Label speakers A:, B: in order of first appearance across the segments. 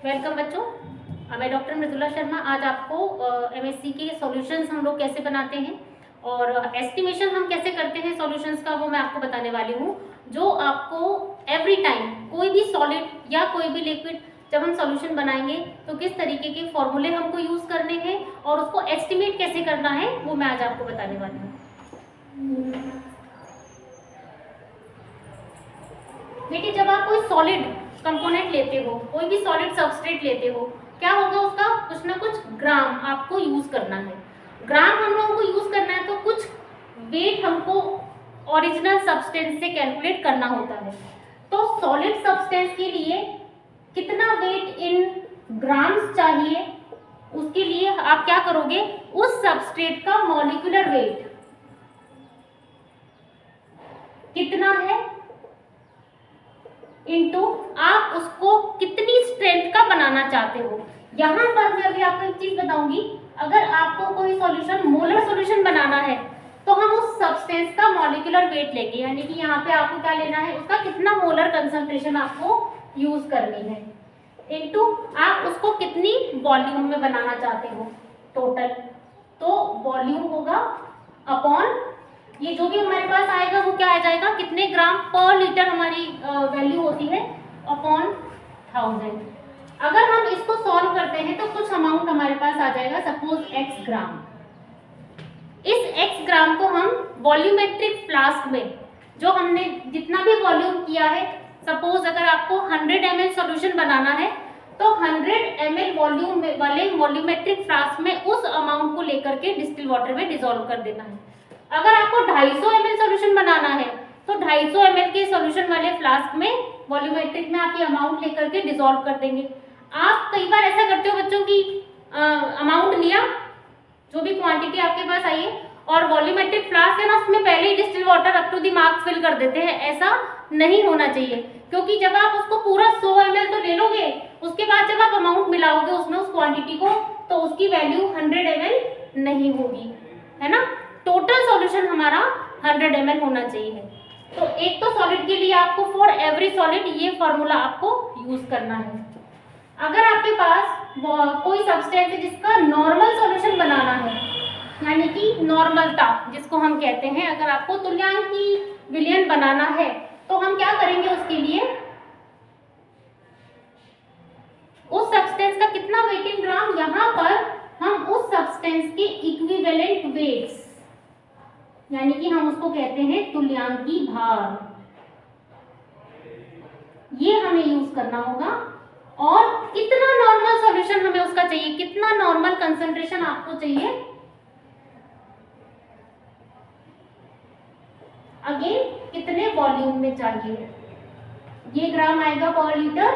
A: Welcome बच्चों। मैं doctor Mridula Sharma आज आपको एमएससी के सॉल्यूशंस हम लोग कैसे बनाते हैं और एस्टिमेशन हम कैसे करते हैं सॉल्यूशंस का, वो मैं आपको बताने वाली हूँ। जो आपको एवरी टाइम कोई भी सॉलिड या कोई भी लिक्विड जब हम सॉल्यूशन बनाएंगे तो किस तरीके के फॉर्मूले हमको यूज करने हैं और उसको एस्टिमेट कैसे करना है वो मैं आज आपको बताने वाली हूँ। देखिए, जब आप कोई सॉलिड कंपोनेंट लेते हो, कोई भी सॉलिड सबस्ट्रेट लेते हो, क्या होगा उसका कुछ ना कुछ ग्राम आपको यूज करना है। ग्राम हम लोगों को यूज करना है तो कुछ वेट हमको ओरिजिनल सब्सटेंस से कैलकुलेट करना होता है। तो सॉलिड सब्सटेंस के लिए कितना वेट इन ग्राम्स चाहिए, उसके लिए आप क्या करोगे, उस सबस्ट्रेट का मॉलिक्यूलर वेट कितना है इनटू आप उसको कितनी स्ट्रेंथ का बनाना चाहते हो। यहां पर मैं अभी आपको एक चीज बताऊंगी, अगर आपको कोई सॉल्यूशन मोलर सॉल्यूशन बनाना है तो हम उस सब्सटेंस का मॉलिक्यूलर वेट लेंगे, यानी कि यहाँ पे आपको क्या लेना है, उसका कितना मोलर कंसंट्रेशन आपको यूज करनी है इनटू आप उसको कितनी वॉल्यूम में बनाना चाहते हो टोटल। तो वॉल्यूम होगा अपॉन ये जो भी हमारे पास आएगा वो क्या आ जाएगा, कितने ग्राम पर लीटर हमारी वैल्यू होती है अपॉन 1000। अगर हम इसको सॉल्व करते हैं तो कुछ अमाउंट हमारे पास आ जाएगा, सपोज x ग्राम। इस x ग्राम को हम वॉल्यूमेट्रिक फ्लास्क में जो हमने जितना भी वॉल्यूम किया है, सपोज अगर आपको 100 ml सॉल्यूशन बनाना है तो 100 ml वॉल्यूम वाले वॉल्यूमेट्रिक फ्लास्क में उस अमाउंट को लेकर के डिस्टिल वाटर में डिसॉल्व कर देना है। अगर आपको 250 ml सॉल्यूशन बनाना है तो 250 ml के सॉल्यूशन वाले फ्लास्क में वॉल्यूमेट्रिक में आप ये अमाउंट लेकर के डिसॉल्व कर देंगे। आप कई बार ऐसा करते हो बच्चों की अमाउंट लिया, जो भी क्वांटिटी आपके पास आई है, और वॉल्यूमेट्रिक फ्लास्क है ना, उसमें पहले ही distil water up to the mark fill कर देते हैं। ऐसा नहीं होना चाहिए, क्योंकि जब आप उसको पूरा 100 ml तो ले लोगे, उसके बाद जब आप अमाउंट मिलाओगे उसमें उस क्वांटिटी को, तो उसकी वैल्यू 100 ml नहीं होगी, है ना। टोटल सॉल्यूशन हमारा 100 ml होना चाहिए। तो एक तो सॉलिड के लिए आपको फॉर एवरी सॉलिड ये फॉर्मूला आपको यूज करना है। अगर आपके पास कोई सब्सटेंस है जिसका नॉर्मल सॉल्यूशन बनाना है, यानी कि नॉर्मलता जिसको हम कहते हैं, अगर आपको तुल्यांकी विलयन बनाना है तो हम क्या करेंगे, उसके लिए उस सब्सटेंस का कितना वेट इन ग्राम, यहां पर हम उस सब्सटेंस के इक्विवेलेंट वेट्स, यानी कि हम उसको कहते हैं तुल्यांकी भार, ये हमें यूज करना होगा। और कितना नॉर्मल सॉल्यूशन हमें उसका चाहिए, कितना नॉर्मल कंसंट्रेशन आपको चाहिए, अगेन कितने वॉल्यूम में चाहिए, ये ग्राम आएगा पर लीटर।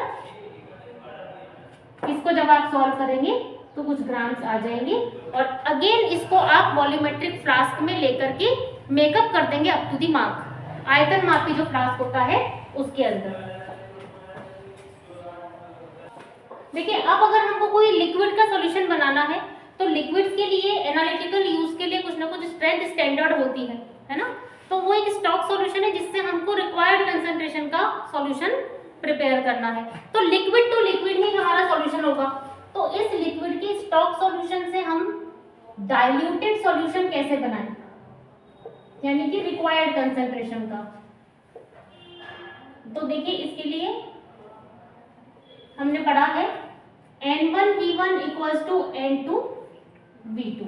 A: इसको जब आप सॉल्व करेंगे तो कुछ ग्राम्स आ जाएंगे, और अगेन इसको आप वॉल्यूमेट्रिक फ्लास्क में लेकर के मेकअप कर देंगे अप टू दी मार्क, आयतन मापी जो फ्लास्क होता है उसके अंदर। देखिए, अब अगर हमको कोई लिक्विड का सॉल्यूशन बनाना है तो लिक्विड्स के लिए एनालिटिकल यूज के लिए कुछ ना कुछ स्ट्रेंथ स्टैंडर्ड होती है ना। तो वो एक स्टॉक सॉल्यूशन है जिससे हमको रिक्वायर्ड कंसंट्रेशन का सॉल्यूशन प्रिपेयर करना है। तो लिक्विड टू लिक्विड ही हमारा सॉल्यूशन होगा। तो इस लिक्विड के स्टॉक सॉल्यूशन से हम डाइल्यूटेड सॉल्यूशन कैसे बनाएं, यानी कि रिक्वायर्ड कंसंट्रेशन का। तो देखिए, इसके लिए हमने पढ़ा है N1V1 इक्वल्स टू N2V2,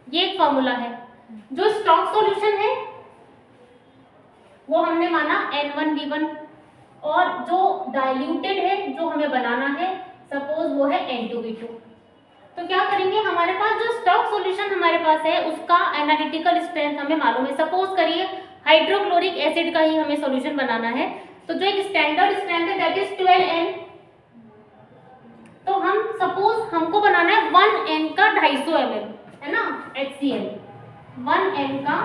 A: ये एक फॉर्मूला है। जो स्टॉक सॉल्यूशन है वो हमने माना N1V1, और जो डाइल्यूटेड है जो हमें बनाना है सपोज वो है N2V2। तो क्या करेंगे, हमारे पास जो स्टॉक सॉल्यूशन हमारे पास है उसका एनालिटिकल स्ट्रेंथ हमें मालूम है। सपोज करिए हाइड्रोक्लोरिक एसिड का ही हमें सॉल्यूशन बनाना है, तो जो एक स्टैंडर्ड स्ट्रेंथ है दैट इज 12N। तो हम सपोज हमको बनाना है 1N का 250 ml, है ना, HCl। 1N का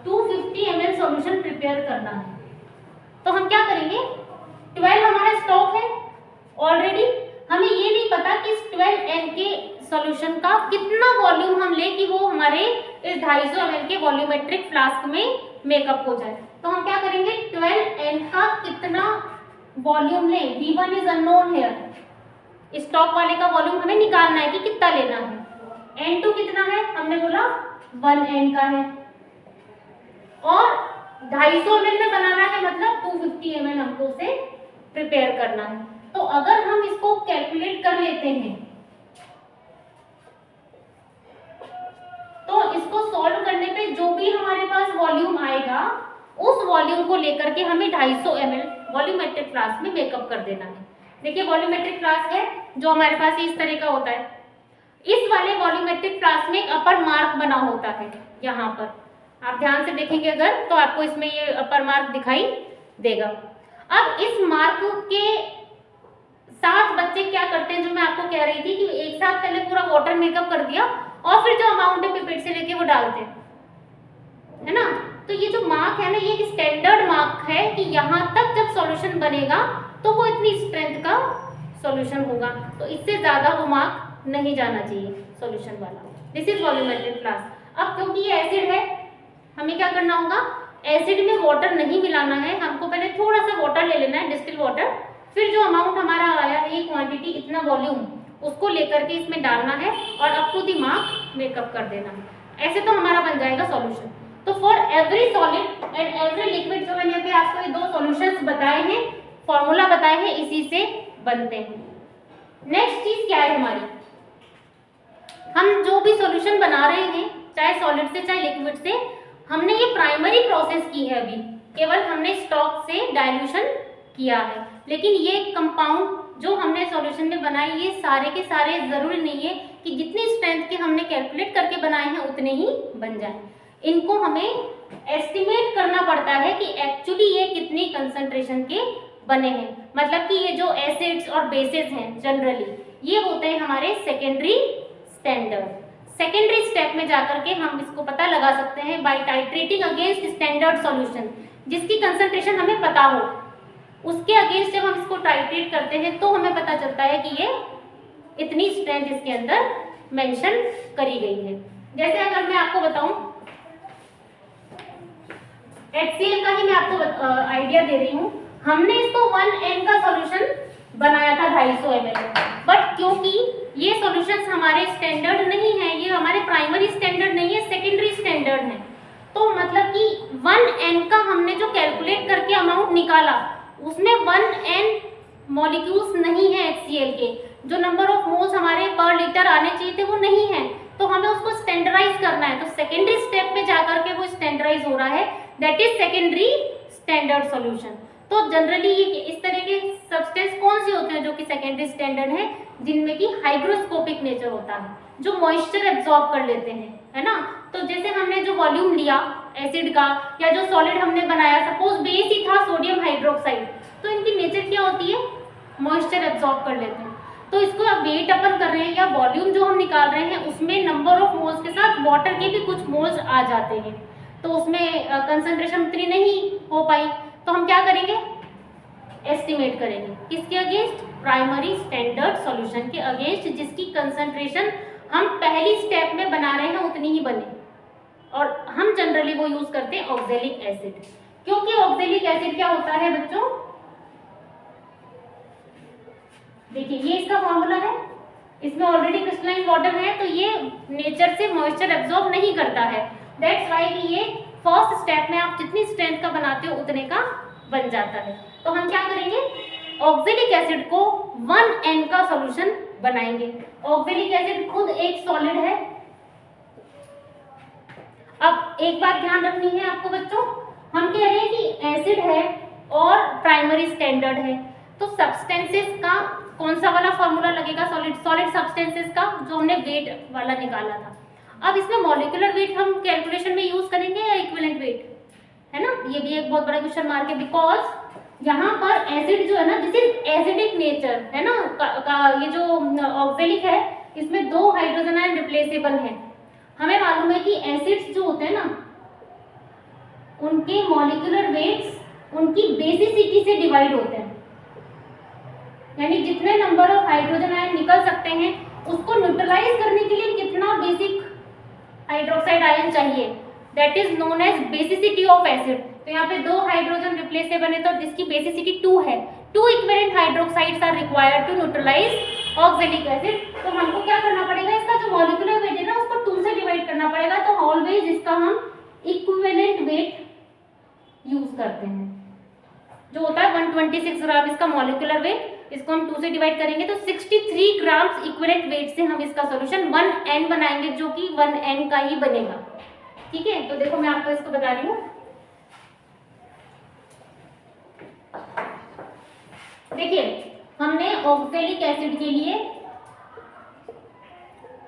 A: 250 ml सॉल्यूशन प्रिपेयर करना है। तो हम क्या करेंगे, 12 हमारा स्टॉक है ऑलरेडी, हमें ये नहीं पता कि इस 12N के सॉल्यूशन का कितना वॉल्यूम हम ले कि वो हमारे इस 250 ml के वॉल्यूमेट्रिक फ्लास्क में मेकअप हो जाए। तो हम क्या करेंगे, 12N का कितना वॉल्यूम ले, V1 is unknown here, stock वाले का वॉल्यूम हमें निकालना है कि कितना लेना है। N2 कितना है, हमने बोला 1N का है, और 250 ml में बनाना है, मतलब 250 ml हमको उसे प्रिपेयर करना है। तो अगर हम इसको कैलकुलेट कर लेते हैं तो इसको सॉल्व करने पे जो भी हमारे पास वॉल्यूम आएगा उस वॉल्यूम को लेकर के हमें 250 ml वॉल्यूमेट्रिक फ्लास्क में मेकअप कर देना है। देखिए वॉल्यूमेट्रिक फ्लास्क है जो हमारे पास इस तरह का होता है। इस वाले वॉल्यूमेट्रिक फ्लास्क में एक अपर मार्क बना होता है। यहाँ पर आप ध्यान से देखेंगे अगर तो आपको इसमें ये अपर मार्क दिखाई देगा। अब इस मार्क के साथ बच्चे क्या करते हैं, जो मैं आपको कह रही थी कि एक साथ पहले पूरा वाटर मेकअप कर दिया और फिर जो अमाउंट है पिपेट से लेके वो डालते हैं, है ना। तो ये जो मार्क है ना, ये एक स्टैंडर्ड मार्क है कि यहाँ तक जब सॉल्यूशन बनेगा तो वो इतनी स्ट्रेंथ का सॉल्यूशन होगा, तो इससे ज्यादा वो मार्क नहीं जाना चाहिए सॉल्यूशन वाला। This is volumetric flask. अब क्योंकि ये एसिड है, हमें क्या करना होगा, एसिड में वाटर नहीं मिलाना है, हमको पहले थोड़ा सा वाटर ले लेना है, डिस्टिल वाटर, फिर जो अमाउंट हमारा आया है क्वांटिटी इतना वॉल्यूम उसको लेकर के इसमें डालना है और up to the mark make up कर देना है। ऐसे तो हमारा बन जाएगा सॉल्यूशन। तो for every solid and every liquid, जो मैंने अभी आपको ये दो सॉल्यूशंस बताए हैं, फॉर्मूला बताए हैं, इसी से बनते हैं। नेक्स्ट चीज क्या है हमारी, हम जो भी सॉल्यूशन बना रहे हैं चाहे सॉलिड से चाहे लिक्विड से, हमने ये प्राइमरी प्रोसेस की है, अभी केवल हमने स्टॉक से डाइल्यूशन किया है, लेकिन ये कंपाउंड जो हमने सॉल्यूशन में बनाए ये सारे के सारे जरूरी नहीं है कि जितनी स्ट्रेंथ के हमने कैलकुलेट करके बनाए हैं उतने ही बन जाए। इनको हमें एस्टिमेट करना पड़ता है कि एक्चुअली ये कितनी कंसंट्रेशन के बने हैं। मतलब कि ये जो एसिड्स और बेसेस हैं जनरली ये होते हैं हमारे सेकेंडरी स्टैंडर्ड। सेकेंडरी स्टेप में जाकर के हम इसको पता लगा सकते हैं बाय टाइट्रेटिंग अगेंस्ट स्टैंडर्ड सॉल्यूशन, जिसकी कंसंट्रेशन हमें पता हो, उसके अगेंस्ट जब हम इसको टाइट्रेट करते हैं तो हमें पता चलता है कि ये इतनी स्ट्रेंथ इसके अंदर मेंशन करी गई है। जैसे अगर मैं आपको बताऊं, HCl का ही मैं आपको आइडिया दे रही हूँ, हमने इसको 1N का सॉल्यूशन बनाया था 250 ml, बट क्योंकि ये सॉल्यूशंस हमारे स्टैंडर्ड नहीं है, ये हमारे प्राइमरी स्टैंडर्ड नहीं है, सेकेंडरी स्टैंडर्ड है, तो मतलब कि 1N का हमने जो कैलकुलेट करके अमाउंट निकाला उसमें 1N मॉलिक्यूल्स नहीं है HCl के, जो नंबर ऑफ मोल्स हमारे पर लीटर आने चाहिए थे वो नहीं है, तो हमें उसको स्टैंडर्डाइज करना है। तो सेकेंडरी स्टेप में जाकर के वो स्टैंडर्डाइज हो रहा है, that is secondary standard solution. तो जनरली ये इस तरह के सब्सटेंस कौन से होते हैं जो कि सेकेंडरी स्टैंडर्ड है, जिनमें कि हाइग्रोस्कोपिक नेचर होता है, जो मॉइस्चर एब्जॉर्ब कर लेते हैं, है ना। तो जैसे हमने जो वॉल्यूम लिया एसिड का या जो सॉलिड हमने बनाया, सपोज बेस ही था सोडियम हाइड्रोक्साइड, तो इनकी नेचर क्या होती है, मॉइस्चर एब्जॉर्ब कर लेते हैं। तो इसको अब वेट अपन कर रहे हैं या वॉल्यूम जो हम निकाल रहे हैं उसमें नंबर ऑफ मोल्स के साथ वाटर के भी कुछ मोल्स आ जाते हैं, तो उसमें कंसंट्रेशन उतनी नहीं हो पाई, तो हम क्या करेंगे, एस्टिमेट करेंगे किसके अगेंस्ट, प्राइमरी स्टैंडर्ड सॉल्यूशन के अगेंस्ट, जिसकी कंसंट्रेशन हम पहली स्टेप में बना रहे हैं उतनी ही बने, और हम जनरली वो यूज करते हैं ऑक्जेलिक एसिड। क्योंकि ऑक्जेलिक एसिड क्या होता है बच्चों, देखिए ये इसका फॉर्मूला है, इसमें ऑलरेडी क्रिस्टलाइन वाटर है, तो ये नेचर से मॉइस्चर एब्जॉर्ब नहीं करता है, दैट्स व्हाई कि ये फर्स्ट स्टेप में आप जितनी स्ट्रेंथ का बनाते हो उतने का बन जाता है। तो हम क्या करेंगे, ऑक्जेलिक एसिड को 1N का सॉल्यूशन बनाएंगे। ऑक्जेलिक एसिड खुद एक सॉलिड है। अब एक बात ध्यान रखनी है आपको बच्चों, हम कह रहे हैं कि एसिड है और प्राइमरी स्टैंडर्ड है, तो सब्सटेंसेस का कौन सा वाला फॉर्मूला लगेगा, सॉलिड सब्सटेंसेस का जो हमने वेट वाला निकाला था। अब इसमें मॉलिक्यूलर वेट हम कैलकुलेशन में यूज करेंगे या इक्विवेलेंट वेट, है ना, ये भी एक बहुत बड़ा क्वेश्चन मार्क है, बिकॉज यहाँ पर एसिड जो है ना, दिस इज एसिडिक नेचर, है ना, ये जो ऑक्जेलिक है इसमें 2 हाइड्रोजन आयन रिप्लेसेबल है। हमें मालूम है कि एसिड्स जो होते हैं ना उनके मॉलिक्यूलर वेट्स उनकी बेसिसिटी से डिवाइड होते हैं, यानी जितने नंबर ऑफ हाइड्रोजन आयन निकल सकते हैं उसको न्यूट्रलाइज करने के लिए कितना बेसिक हाइड्रोक्साइड आयन चाहिए, that is known as basicity of acid. तो यहाँ पे 2 हाइड्रोजन रिप्लेसेबल है तो इसकी बेसिसिटी 2 है। 2 equivalent hydroxides are required to neutralise oxalic acid, तो हमको क्या करना पड़ेगा, इसका जो मॉलिक्यूलर वेट है ना उसको 2 से डिवाइड करना पड़ेगा। तो ऑलवेज इसका हम इक्विवेलेंट वेट यूज करते हैं, जो होता है 126 ग्राम इसका मॉलिक्यूलर वेट, इसको हम 2 से डिवाइड करेंगे तो 63 ग्राम्स इक्विवेलेंट वेट से हम इसका सॉल्यूशन 1N बनाएंगे, जो कि 1N का ही बनेगा। ठीक है, तो देखो मैं आपको इसको बता रही हूँ। देखिए हमने ऑक्जेलिक एसिड के लिए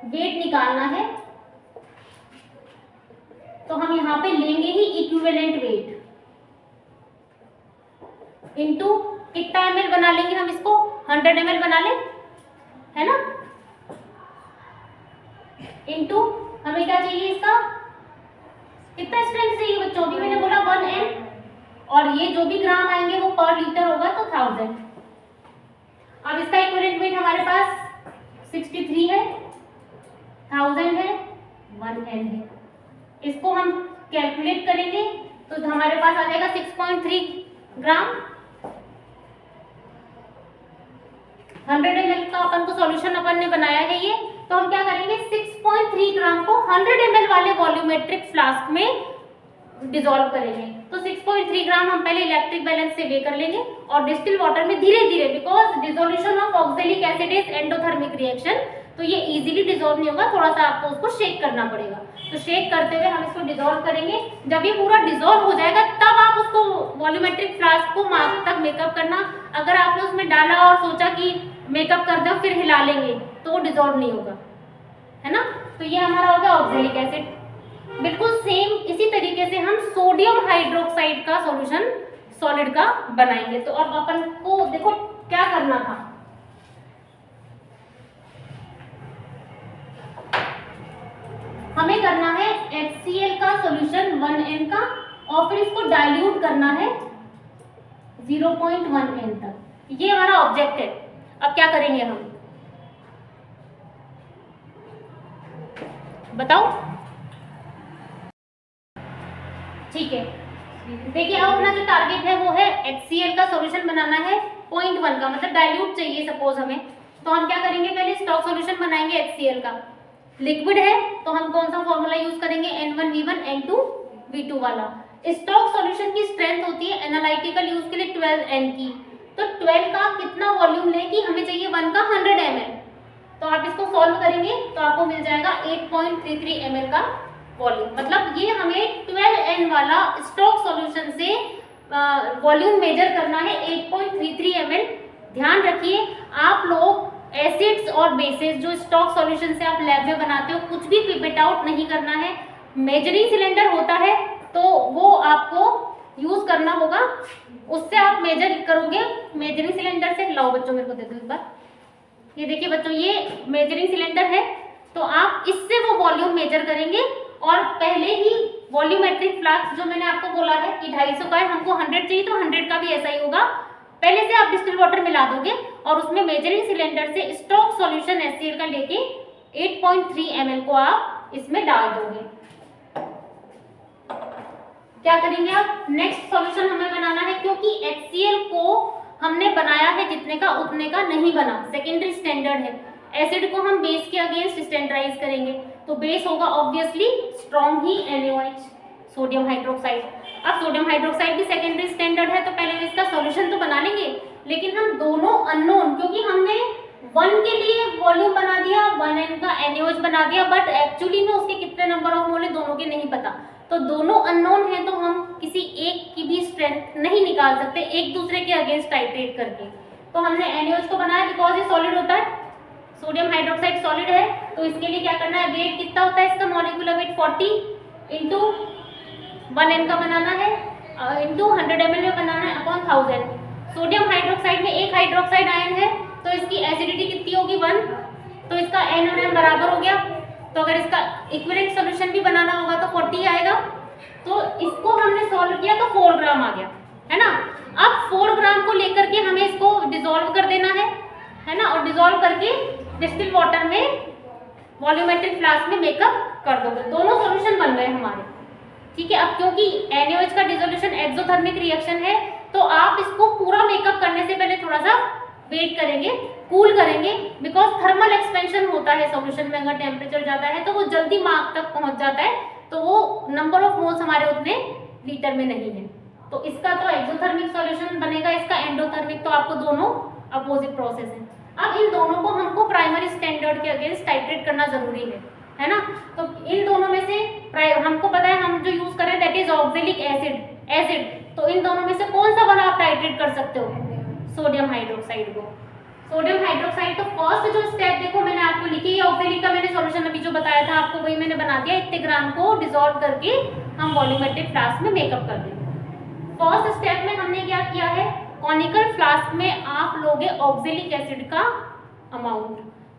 A: वेट निकालना है, तो हम यहाँ पे लेंगे ही इक्विवेलेंट वेट इनटू कितना ml बना लेंगे हम इसको, 100 ml बना लें, है ना, इनटू हमें क्या चाहिए, इसका कितना स्ट्रेंथ चाहिए बच्चों, भी मैंने बोला 1N, और ये जो भी ग्राम आएंगे वो पर लीटर होगा तो 1000। अब इसका इक्विवेलेंट वेट हमारे पास 63 है, 1000 है, 1N है। इसको हम कैलकुलेट करेंगे तो हमारे पास आ जाएगा 6.3 ग्राम। 100 ml का अपन को सॉल्यूशन अपन ने बनाया है ये, तो हम क्या करेंगे 6.3 ग्राम को 100 ml वाले वॉल्यूमेट्रिक फ्लास्क में डिसॉल्व करेंगे। तो 6.3 ग्राम हम पहले इलेक्ट्रिक बैलेंस से वे कर लेंगे और डिस्टिल वाटर में धीरे धीरे, because dissolution of oxalic acid is endothermic reaction, तो ये इजीली डिसॉल्व नहीं होगा, थोड़ा सा आपको उसको शेक करना पड़ेगा। तो शेक करते हुए हम इसको डिसॉल्व करेंगे। जब ये पूरा डिसॉल्व हो जाएगा तब आप उसको वॉल्यूमेट्रिक फ्लास्क को मार्क तक मेकअप करना। अगर आपने उसमें डाला और सोचा कि मेकअप कर दो फिर हिला लेंगे तो वो डिसॉल्व नहीं होगा, है ना। तो ये हमारा हो गया ऑक्जेलिक एसिड। बिल्कुल सेम इसी तरीके से हम सोडियम हाइड्रोक्साइड का सॉल्यूशन सॉलिड का बनाएंगे। तो अब अपन को देखो क्या करना था, हमें करना है HCl का सॉल्यूशन 1N का और फिर इसको डाइल्यूट करना है 0.1N तक। ये हमारा ऑब्जेक्ट है। अब क्या करेंगे हम बताओ, ठीक है। देखिए अब अपना जो टारगेट है वो है HCl का सॉल्यूशन बनाना है 0.1 का, मतलब डाइल्यूट चाहिए सपोज हमें। तो हम क्या करेंगे, पहले स्टॉक सॉल्यूशन बनाएंगे HCl का। लिक्विड है तो हम कौन सा फॉर्मूला यूज करेंगे, N1V1 N2V2 वाला। स्टॉक सॉल्यूशन की स्ट्रेंथ होती है एनालिटिकल यूज के लिए 12N की, तो 12 का कितना वॉल्यूम लें कि हमें चाहिए 1 का 100 ml। तो आप इसको सॉल्व करेंगे तो आपको मिल जाएगा 8.33 ml का वॉल्यूम। मतलब ये हमें 12N वाला स्टॉक सॉल्यूशन से वॉल्यूम मेजर करना है 8.33 ml। ध्यान रखिए आप लोग एसिड्स और बेसिस जो स्टॉक सॉल्यूशन से आप लैब में बनाते हो कुछ भी पिपेट आउट नहीं करना है। मेजरिंग सिलेंडर होता है तो वो आपको यूज करना होगा, उससे आप मेजर करोगे। मेजरिंग सिलेंडर से लाओ बच्चों, मेरे को दे दो एक बार। ये देखिए बच्चों ये मेजरिंग सिलेंडर है, तो आप इससे वो वॉल्यूम मेजर करेंगे। और पहले ही वॉल्यूमेट्रिक फ्लास्क जो मैंने आपको बोला है कि 250 का है, हमको 100 चाहिए तो 100 का भी ऐसा ही होगा। पहले से आप डिस्टिल वाटर मिला दोगे और उसमें मेजरिंग सिलेंडर से स्टॉक सॉल्यूशन HCl का लेके 8.3 ml को आप इसमें डाल दोगे। क्या करेंगे आप, नेक्स्ट सॉल्यूशन हमें बनाना है, क्योंकि HCl को हमने बनाया है जितने का उतने का नहीं बना, सेकेंडरी स्टैंडर्ड है। एसिड को हम बेस के अगेंस्ट स्टैंडर्डाइज करेंगे तो बेस होगा ऑब्वियसली स्ट्रॉन्ग ही NaOH, सोडियम हाइड्रोक्साइड। अब सोडियम हाइड्रोक्साइड भी सेकेंडरी स्टैंडर्ड है तो पहले इसका सॉल्यूशन तो बना लेंगे, लेकिन हम दोनों अननोन, क्योंकि हमने 1 के लिए वॉल्यूम बना दिया, 1N का NaOH बना दिया, बट एक्चुअली में उसके कितने नंबर ऑफ मोल है दोनों के नहीं पता। तो दोनों अननोन है तो हम किसी एक की भी स्ट्रेंथ नहीं निकाल सकते एक दूसरे के अगेंस्ट टाइट्रेट करके। तो हमने NaOH को बनाया बिकॉज ये सॉलिड होता है, सोडियम हाइड्रोक्साइड सॉलिड है, तो इसके लिए क्या करना है, वेट कितना होता है इसका, मॉलिक्यूलर वेट 40 इंटू 1N का बनाना है इंटू 100 ml में बनाना है अपॉन 1000। सोडियम हाइड्रोक्साइड में एक हाइड्रोक्साइड आयन है तो इसकी एसिडिटी कितनी होगी 1, तो इसका N और M बराबर हो गया। तो अगर इसका इक्विवेलेंट सॉल्यूशन भी बनाना होगा तो 40 आएगा। तो इसको हमने सॉल्व किया तो 4 ग्राम आ गया, है ना। अब 4 ग्राम को लेकर के हमें इसको डिसॉल्व कर देना है ना, और डिसॉल्व करके डिस्टिल वाटर में वॉल्यूमेट्रिक फ्लास्क में मेकअप कर दोगे। दोनों सॉल्यूशन बन गए हमारे, ठीक है। अब क्योंकि NaOH का डिसोल्यूशन एक्सोथर्मिक रिएक्शन है तो आप इसको पूरा मेकअप करने से पहले थोड़ा सा वेट करेंगे, कूल करेंगे, बिकॉज थर्मल एक्सपेंशन होता है सॉल्यूशन में। अगर टेम्परेचर ज़्यादा है तो वो जल्दी मार्क तक पहुंच जाता है, तो वो नंबर ऑफ मोल्स हमारे उतने लीटर में नहीं है। तो इसका तो एक्सोथर्मिक सॉल्यूशन बनेगा, इसका एंडोथर्मिक, तो आपको दोनों अपोजिट प्रोसेस है। अब इन दोनों को हमको प्राइमरी स्टैंडर्ड के अगेंस्ट टाइट्रेट करना जरूरी है ना। तो इन दोनों में से हमको पता है हम जो यूज कर रहे हैं दैट इज ऑक्जेलिक एसिड। तो इन दोनों में से कौन सा वाला आप टाइट्रेट कर सकते हो? सोडियम हाइड्रोक्साइड को। सोडियम हाइड्रोक्साइड, तो फर्स्ट जो स्टेप देखो मैंने आपको लिखी है, ऑक्जेलिक का मैंने सॉल्यूशन अभी जो बताया था आपको वही मैंने बना दिया। इतने ग्राम को डिसॉल्व करके हम वॉल्यूमेट्रिक फ्लास्क में मेकअप कर देंगे। फर्स्ट स्टेप में हमने क्या किया है, कॉनिकल फ्लास्क में आप लोगे ऑक्जेलिक एसिड का अमाउंट।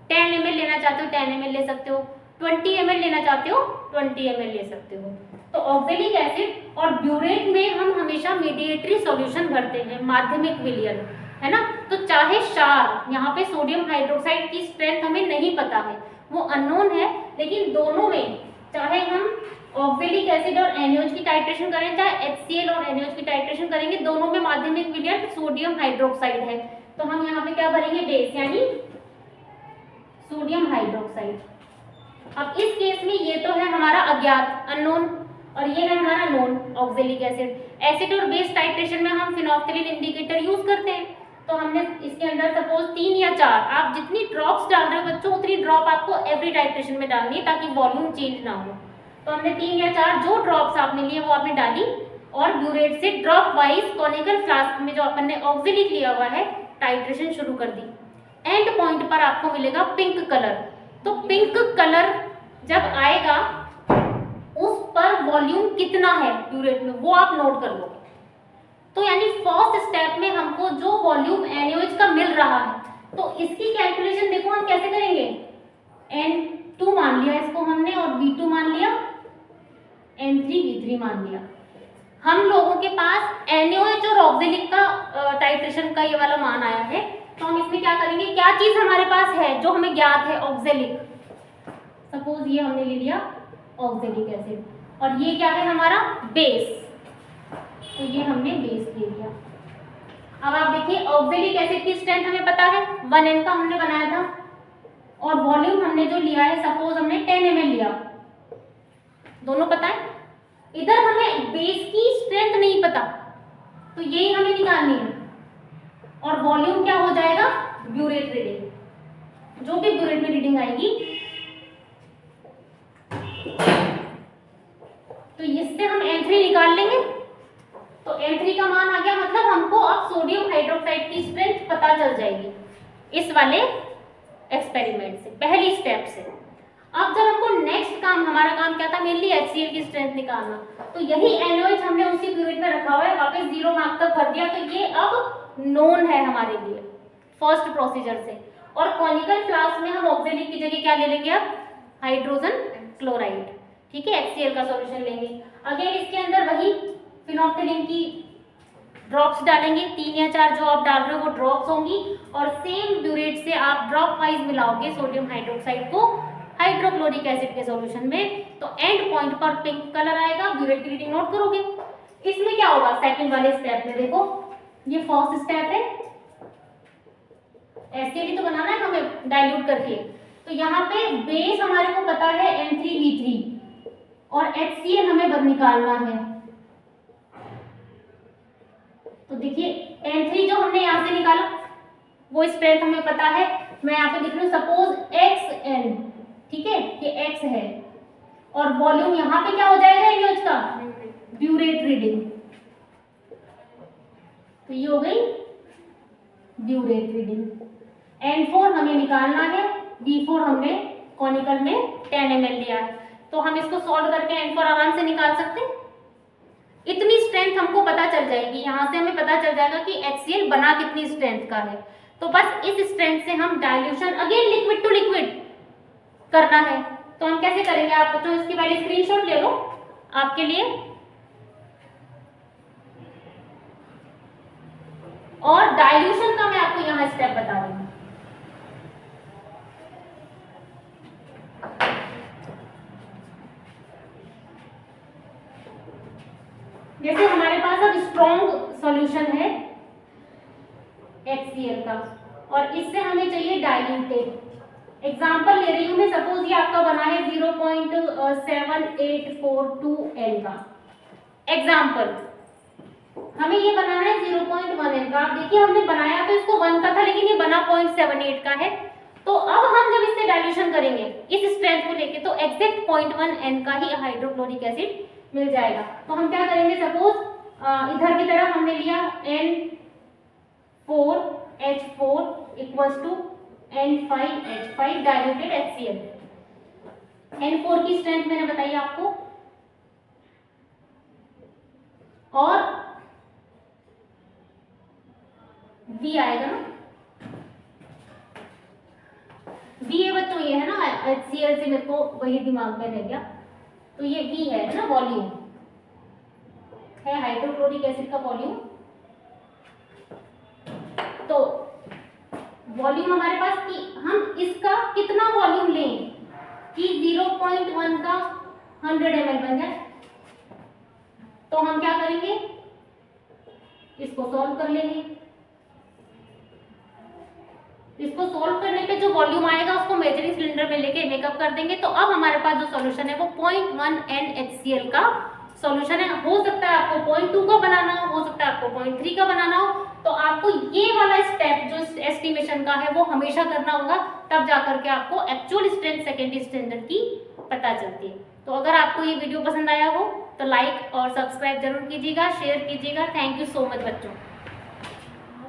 A: 10 ml लेना चाहते हो 10 ml ले सकते हो, 20 ml लेना चाहते हो 20 ml ले सकते हो। तो ऑक्जेलिक एसिड और ब्यूरेट में हम हमेशा मीडिएटरी सॉल्यूशन भरते हैं, माध्यमिक विलयन, है ना। तो चाहे क्षार, यहाँ पे सोडियम हाइड्रोक्साइड की स्ट्रेंथ हमें नहीं पता है, वो अननोन है, लेकिन दोनों में चाहे हम ऑक्जेलिक एसिड और NaOH की टाइट्रेशन करें, चाहे HCl और NaOH की टाइट्रेशन करेंगे, दोनों में माध्यमिक विलयन सोडियम हाइड्रोक्साइड है। तो हम यहाँ पे क्या भरेंगे, बेस यानी सोडियम हाइड्रोक्साइड। अब इस केस में ये तो है हमारा अज्ञात अननोन, और ये है हमारा नोन ऑक्जेलिक एसिड। एसिड और बेस टाइट्रेशन में हम फिनोल्फ्थालीन इंडिकेटर यूज करते हैं। तो हमने इसके अंदर सपोज 3 या 4, आप जितनी ड्रॉप्स डाल रहे हो बच्चों उतनी ड्रॉप आपको एवरी टाइट्रेशन में डालनी है ताकि वॉल्यूम चेंज ना हो। तो हमने 3 या 4 जो ड्रॉप्स आपने लिए वो आपने डाली, और ब्यूरेट से ड्रॉप वाइज कॉनिकल फ्लास्क में जो अपन ने ऑक्जेलिक लिया हुआ है टाइट्रेशन शुरू कर दी। एंड पॉइंट पर आपको मिलेगा पिंक कलर। तो पिंक कलर जब आएगा उस पर वॉल्यूम कितना है ब्यूरेट में वो आप नोट कर लो। तो यानी फर्स्ट स्टेप में हमको जो वॉल्यूम NaOH का मिल रहा है, तो इसकी कैलकुलेशन देखो हम कैसे करेंगे। N2 मान लिया इसको हमने, और V2 मान लिया, N3 V3 मान लिया। हम लोगों के पास NaOH और ऑक्जेलिक का टाइट्रेशन का ये वाला मान आया है, तो हम इसमें क्या करेंगे, क्या चीज हमारे पास है जो हमें ज्ञात है, ऑक्जेलिक। सपोज ये हमने ले लिया ऑक्जेलिक एसिड, और ये क्या है हमारा बेस, तो ये हमने बेस ले लिया। अब आप देखिए ऑक्जेलिक एसिड की स्ट्रेंथ हमें पता है, 1N का हमने बनाया था, और वॉल्यूम हमने जो लिया है सपोज हमने 10 ml लिया, दोनों पता है। इधर हमें बेस की स्ट्रेंथ नहीं पता, तो यही हमें निकालनी है, और वॉल्यूम क्या हो जाएगा, ब्यूरेट रीडिंग। जो भी ब्यूरेट में रीडिंग आएगी तो इससे हम N3 निकाल लेंगे। तो N3 का मान आ गया, मतलब हमको अब सोडियम हाइड्रोक्साइड की स्ट्रेंथ पता चल जाएगी इस वाले एक्सपेरिमेंट से, पहली स्टेप से। अब जब हमको नेक्स्ट काम, हमारा काम क्या था, मेनली HCl की स्ट्रेंथ निकालना। तो यही NaOH हमने उसी ब्यूरेट में रखा हुआ है, वापस 0 मार्क तक भर दिया, तो ये अब नोन है हमारे लिए फर्स्ट प्रोसीजर से। और कॉनिकल फ्लास्क में हम ऑक्जेलिक की जगह क्या ले लेंगे, अब हाइड्रोजन क्लोराइड, ठीक है, HCl का सॉल्यूशन लेंगे। अगेन इसके अंदर वही फिनोल्फ्थालीन की ड्रॉप्स डालेंगे, 3 या 4 जो आप डाल रहे हो वो ड्रॉप्स होंगी, और सेम ब्यूरेट से आप ड्रॉप वाइज मिलाओगे सोडियम हाइड्रोक्साइड को हाइड्रोक्लोरिक एसिड के सॉल्यूशन में। तो एंड पॉइंट पर पिंक कलर आएगा, ब्यूरेट की रीडिंग नोट करोगे। इसमें क्या होगा, सेकंड वाले स्टेप में देखो, ये फर्स्ट स्टेप है, HCl तो बनाना है हमें डाइल्यूट करके। तो यहाँ पे बेस हमारे को पता है N3V3, और HCl हमें निकालना है। तो देखिए N3 जो हमने यहाँ से निकाला वो स्ट्रेंथ हमें पता है, मैं यहाँ पे लिख रही हूँ सपोज XN, ठीक है, ये X है, और वॉल्यूम यहाँ पे क्या हो जाएगा NaOH का, ब्यूरेट रीडिंग, तो ये हो गई ब्यूरेट रीडिंग। N4 हमें निकालना है, V4 हमने कॉनिकल में 10 ml लिया है, तो हम इसको सॉल्व करके N4 आराम से निकाल सकते हैं। इतनी स्ट्रेंथ हमको पता चल जाएगी, यहाँ से हमें पता चल जाएगा कि HCl बना कितनी स्ट्रेंथ का है। तो बस इस स्ट्रेंथ से हम dilution again liquid to liquid करना है। तो हम कैसे करेंगे, आप बच्चों इसकी पहले स्क्रीनशॉट ले लो आपके लिए, और डाइल्यूशन का मैं आपको यहाँ स्टेप बता रही हूँ। जैसे हमारे पास अब स्ट्रॉन्ग सॉल्यूशन है HCl का, और इससे हमें चाहिए डाइल्यूटेड। एग्जाम्पल ले रही हूँ मैं, सपोज ये आपका बना है 0.7842 N का एग्जाम्पल, हमें ये बनाना है 0.1 N का। आप देखिए हमने बनाया तो इसको 1 का था, लेकिन ये बना 0.78 का है। तो अब हम जब इससे डाइल्यूशन करेंगे इस स्ट्रेंथ को लेके, तो एग्जैक्ट 0.1 N का ही हाइड्रोक्लोरिक एसिड मिल जाएगा। तो हम क्या करेंगे, सपोज इधर की तरफ हमने लिया N4H4 equals to N5H5 diluted HCl। N4 की स्ट्रेंथ मैंने बताई आपको, और V आएगा ना, V है बच्चों, ये है ना HCl से मेरे को वही दिमाग में रह गया, तो ये V है ना, वॉल्यूम है हाइड्रोक्लोरिक एसिड का वॉल्यूम। तो वॉल्यूम हमारे पास कि हम इसका कितना वॉल्यूम लें कि 0.1 का 100 ml बन जाए। तो हम क्या करेंगे, इसको सॉल्व कर लेंगे। इसको सॉल्व करने पे जो वॉल्यूम आएगा उसको मेजरिंग सिलेंडर में लेके मेकअप कर देंगे। तो अब हमारे पास जो सॉल्यूशन है वो 0.1 NHCl का सॉल्यूशन है। हो सकता है आपको 0.2 का बनाना हो सकता है आपको 0.3 का बनाना हो। तो आपको ये वाला स्टेप जो एस्टिमेशन का है वो हमेशा करना होगा, तब जाकर के आपको एक्चुअल स्ट्रेंथ सेकेंडरी स्टैंडर्ड की पता चलती है। तो अगर आपको ये वीडियो पसंद आया हो तो लाइक और सब्सक्राइब जरूर कीजिएगा, शेयर कीजिएगा। थैंक यू सो मच बच्चों।